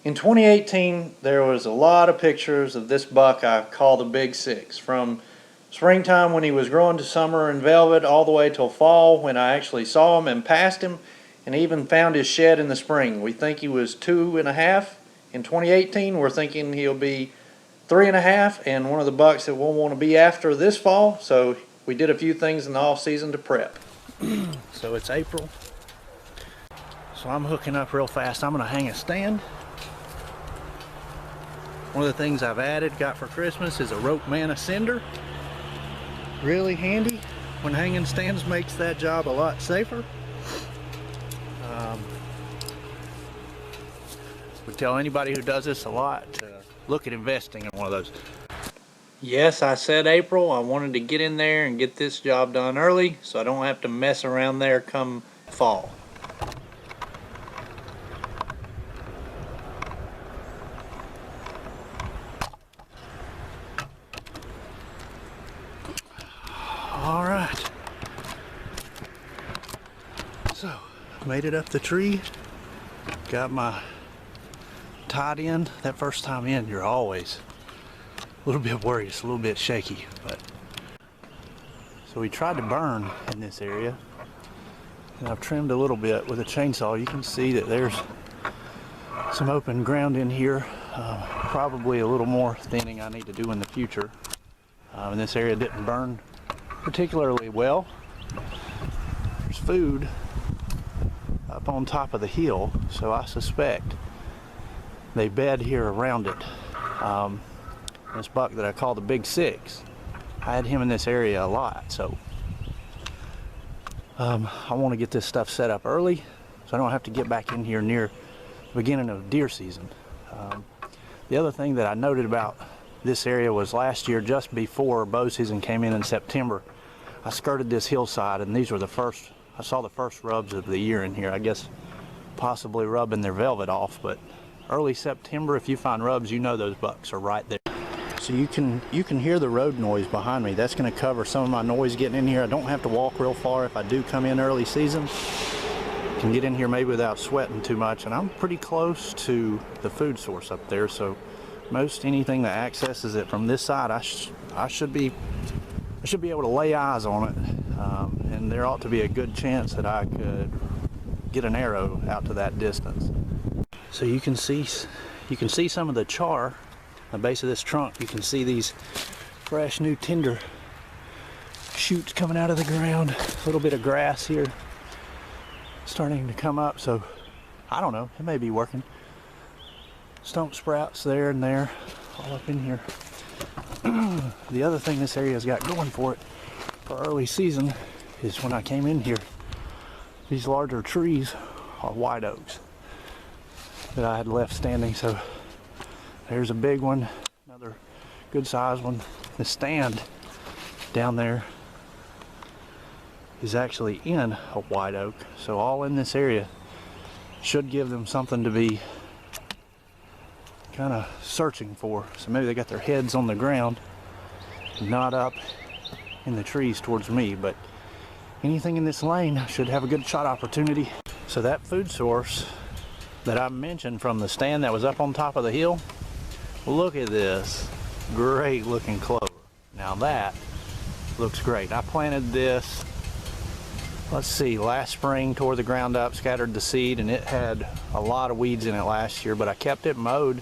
In 2018, there was a lot of pictures of this buck I call the Big Six. From springtime when he was growing to summer in velvet all the way till fall when I actually saw him and passed him, and even found his shed in the spring. We think he was 2.5. In 2018, we're thinking he'll be 3.5 and one of the bucks that we'll want to be after this fall. So we did a few things in the off season to prep. So it's April. So I'm hooking up real fast. I'm gonna hang a stand. One of the things I've got for Christmas is a rope man ascender. Really handy when hanging stands, makes that job a lot safer. Would tell anybody who does this a lot to look at investing in one of those. Yes, I said April. I wanted to get in there and get this job done early so I don't have to mess around there come fall. All right. So, made it up the tree. Got my tied in. That first time in, you're always a little bit worried. It's a little bit shaky, but so we tried to burn in this area, and I've trimmed a little bit with a chainsaw. You can see that there's some open ground in here. Probably a little more thinning I need to do in the future. And this area didn't burn particularly well. There's food up on top of the hill, so I suspect they bed here around it. This buck that I call the Big Six, I had him in this area a lot, so I want to get this stuff set up early so I don't have to get back in here near the beginning of deer season. The other thing that I noted about this area was last year, just before bow season came in September, I skirted this hillside, and these were the first, I saw the first rubs of the year in here. I guess possibly rubbing their velvet off, but early September, if you find rubs, you know those bucks are right there. So you can hear the road noise behind me. That's going to cover some of my noise getting in here. I don't have to walk real far if I do come in early season. Can get in here maybe without sweating too much, and I'm pretty close to the food source up there, so most anything that accesses it from this side, I should be able to lay eyes on it, and there ought to be a good chance that I could get an arrow out to that distance. So you can see some of the char on the base of this trunk. You can see these fresh new tender shoots coming out of the ground. A little bit of grass here starting to come up, so I don't know, it may be working. Stump sprouts there and there, all up in here. The other thing this area's got going for it for early season is when I came in here, these larger trees are white oaks that I had left standing. So there's a big one, another good sized one. The stand down there is actually in a white oak, so all in this area should give them something to be kind of searching for. So maybe they got their heads on the ground, not up in the trees towards me, but anything in this lane should have a good shot opportunity. So that food source that I mentioned from the stand that was up on top of the hill, look at this great looking clover. Now that looks great. I planted this, let's see, last spring, tore the ground up, scattered the seed, and it had a lot of weeds in it last year, but I kept it mowed.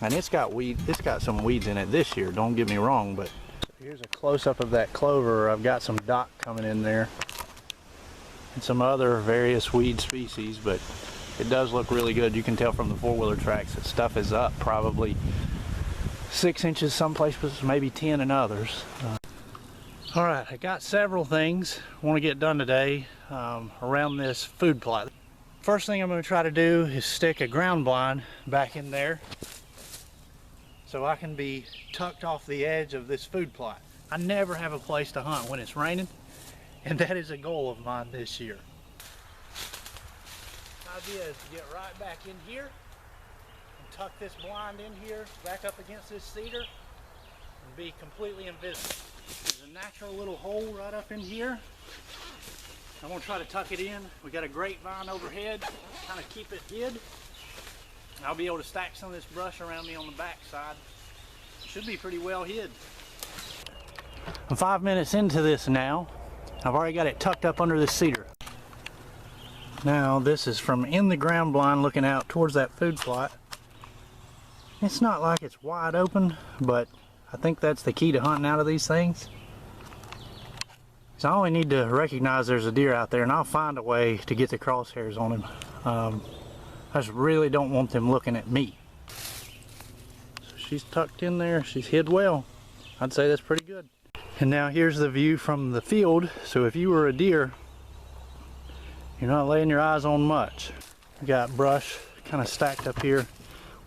And it's got some weeds in it this year, don't get me wrong, but here's a close-up of that clover. I've got some dock coming in there and some other various weed species, but it does look really good. You can tell from the four-wheeler tracks that stuff is up probably 6 inches some places, maybe 10 in others. All right, I got several things I want to get done today around this food plot. First thing I'm going to try to do is stick a ground blind back in there so I can be tucked off the edge of this food plot. I never have a place to hunt when it's raining, and that is a goal of mine this year. The idea is to get right back in here and tuck this blind in here, back up against this cedar, and be completely invisible. There's a natural little hole right up in here. I'm going to try to tuck it in. We got a grapevine overhead, kind of keep it hid. I'll be able to stack some of this brush around me on the back side. Should be pretty well hid. I'm 5 minutes into this now. I've already got it tucked up under this cedar. Now this is from in the ground blind looking out towards that food plot. It's not like it's wide open, but I think that's the key to hunting out of these things. So I only need to recognize there's a deer out there, and I'll find a way to get the crosshairs on him. I just really don't want them looking at me. So she's tucked in there, she's hid well. I'd say that's pretty good. And now here's the view from the field. So if you were a deer, you're not laying your eyes on much. We got brush kind of stacked up here.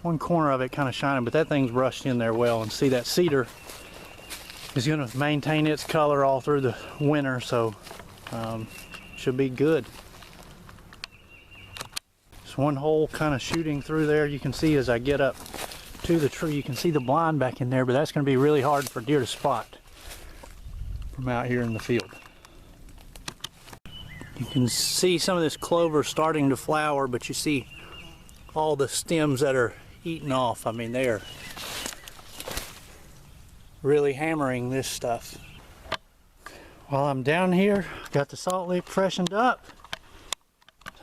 One corner of it kind of shining, but that thing's brushed in there well. And see, that cedar is going to maintain its color all through the winter, so should be good. Just one hole kind of shooting through there. You can see as I get up to the tree, you can see the blind back in there, but that's going to be really hard for deer to spot from out here in the field. You can see some of this clover starting to flower, but you see all the stems that are eaten off. I mean, they are really hammering this stuff. While I'm down here, got the salt lick freshened up.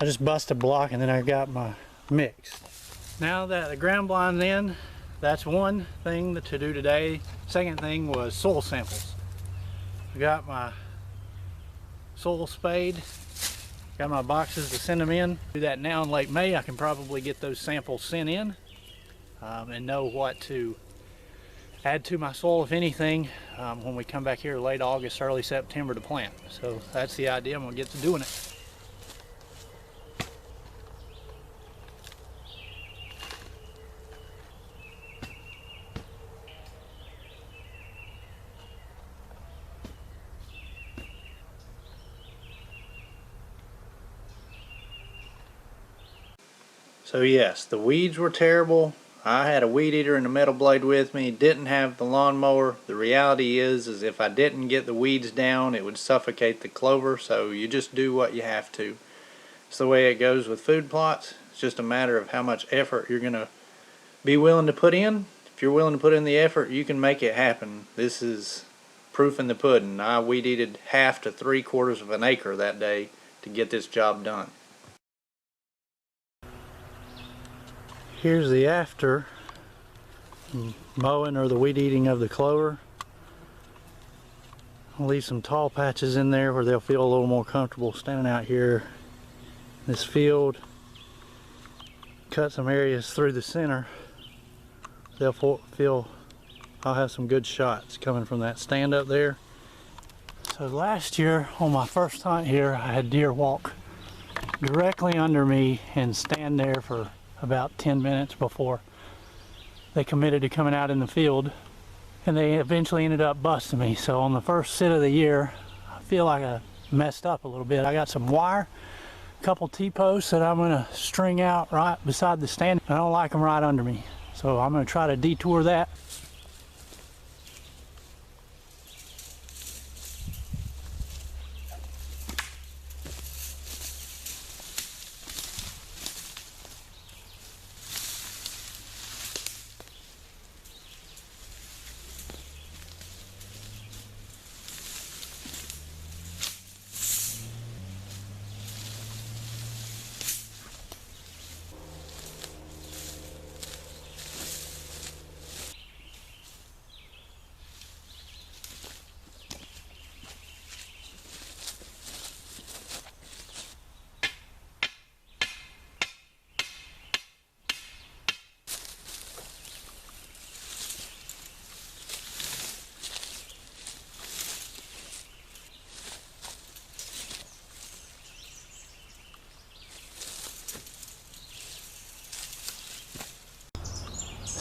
I just bust a block and then I got my mix. Now that the ground blind's in, that's one thing to do today. Second thing was soil samples. I got my soil spade, got my boxes to send them in. Do that now in late May. I can probably get those samples sent in and know what to add to my soil, if anything, when we come back here late August, early September to plant. So that's the idea. I'm gonna get to doing it. So yes, the weeds were terrible. I had a weed eater and a metal blade with me, didn't have the lawnmower. The reality is if I didn't get the weeds down, it would suffocate the clover, so you just do what you have to. It's the way it goes with food plots. It's just a matter of how much effort you're gonna be willing to put in. If you're willing to put in the effort, you can make it happen. This is proof in the pudding. I weed eated 1/2 to 3/4 of an acre that day to get this job done. Here's the after mowing or the weed eating of the clover. I'll leave some tall patches in there where they'll feel a little more comfortable standing out here in this field. Cut some areas through the center. They'll feel I'll have some good shots coming from that stand up there. So last year on my first hunt here, I had deer walk directly under me and stand there for about 10 minutes before they committed to coming out in the field, and they eventually ended up busting me. So on the first sit of the year, I feel like I messed up a little bit. I got some wire, a couple T-posts that I'm going to string out right beside the stand. I don't like them right under me, so I'm going to try to detour that.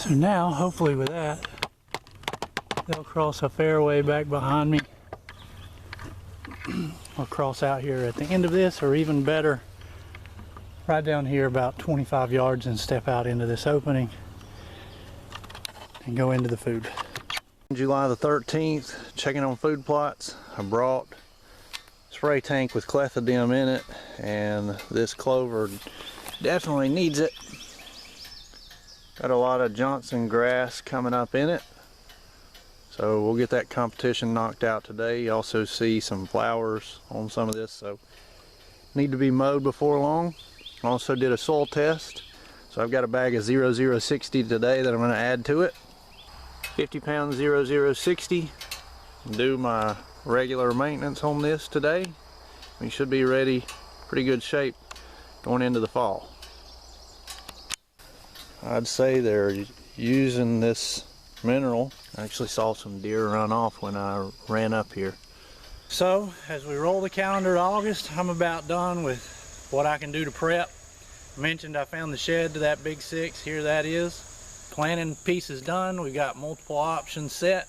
So now, hopefully with that, they'll cross a fairway back behind me. I'll cross out here at the end of this, or even better, right down here about 25 yards and step out into this opening and go into the food. July the 13th, checking on food plots. I brought a spray tank with clethodim in it, and this clover definitely needs it. Got a lot of Johnson grass coming up in it, so we'll get that competition knocked out today. You also see some flowers on some of this, so need to be mowed before long. Also did a soil test, so I've got a bag of 0060 today that I'm going to add to it. 50 pound 0060. Do my regular maintenance on this today. We should be ready, pretty good shape going into the fall. I'd say they're using this mineral. I actually saw some deer run off when I ran up here. So as we roll the calendar to August, I'm about done with what I can do to prep. I mentioned I found the shed to that big 6. Here that is. Planning piece is done. We've got multiple options set.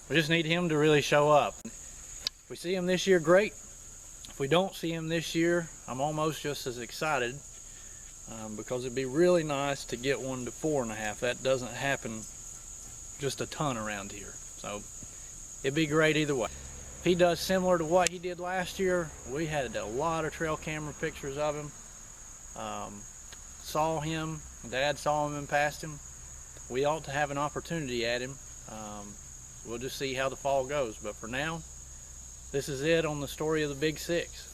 We just need him to really show up. If we see him this year, great. If we don't see him this year, I'm almost just as excited. Because it'd be really nice to get one to 4.5. That doesn't happen just a ton around here, so it'd be great either way. If he does similar to what he did last year, we had a lot of trail camera pictures of him. Saw him, Dad saw him and passed him. We ought to have an opportunity at him. We'll just see how the fall goes, but for now, this is it on the story of the Big 6.